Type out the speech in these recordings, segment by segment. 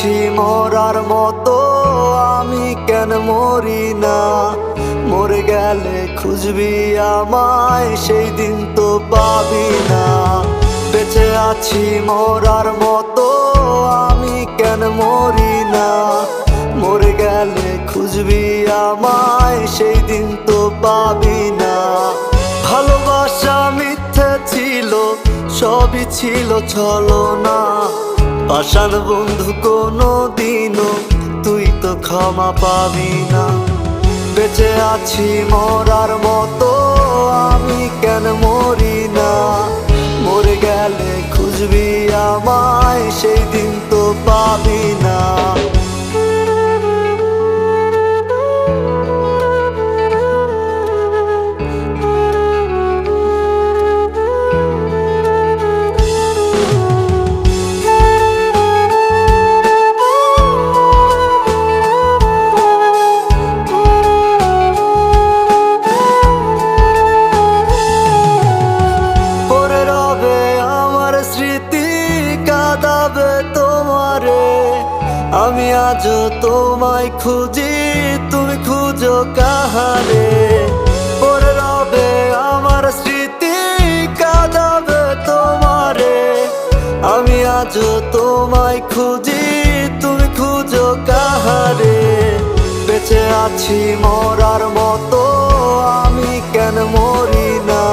আছি মরার মতো, আমি কেন মরি না? মরে গেলে খুঁজবি আমায়, সেই দিন তো পাবি না। বেঁচে আছি মরার মতো, আমি কেন মরি না? মরে গেলে খুঁজবি আমায়, সেই দিন তো পাবি না। ভালোবাসা মিথ্যে ছিল, সবই ছিল ছলনা। পাষাণ বন্ধু কোনো দিনও তুই তো ক্ষমা পাবি না। বেঁচে আছি মরার মতো, আমি কেন মরি না? মরে গেলে খুঁজবি আমায়, সেই দিন তো পাবি না। আমি আজও তোমায় খুঁজি, তুমি খুঁজো কাহারে? পড়ে রবে আমার স্মৃতি, কাঁদাবে তোমারে। আমি আজও তোমায় খুঁজি, তুমি খুঁজো কাহারে? বেঁচে আছি মরার মতো, আমি কেন মরি না?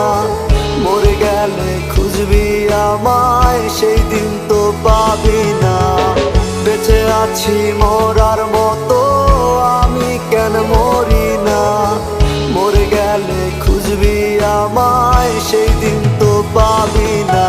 মরে গেলে খুঁজবি আমায়, সেই দিন তো পাবি না। বেঁচে আছি মরার মতো, আমি কেন মরি না? মরে গেলে খুঁজবি আমায়, সেই দিন তো পাবি না।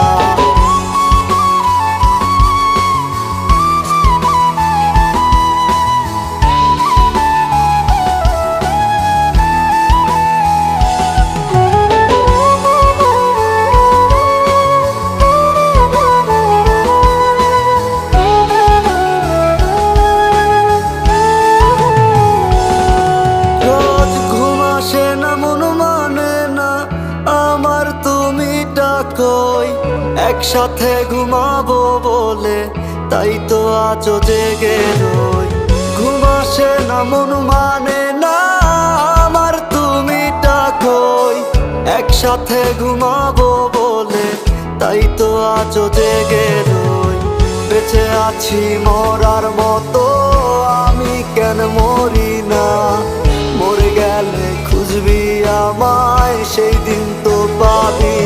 একসাথে ঘুমাবো বলে তাই তো আজও জেগে রই। ঘুম আসে না, মন মানে না আমার, তুমি ডাকোই। একসাথে ঘুমাবো বলে তাই তো আজও জেগে রই। বেঁচে আছি মরার মতো, আমি কেন মরি না? মরে গেলে খুঁজবি আমায়, সেই দিন তো পাবি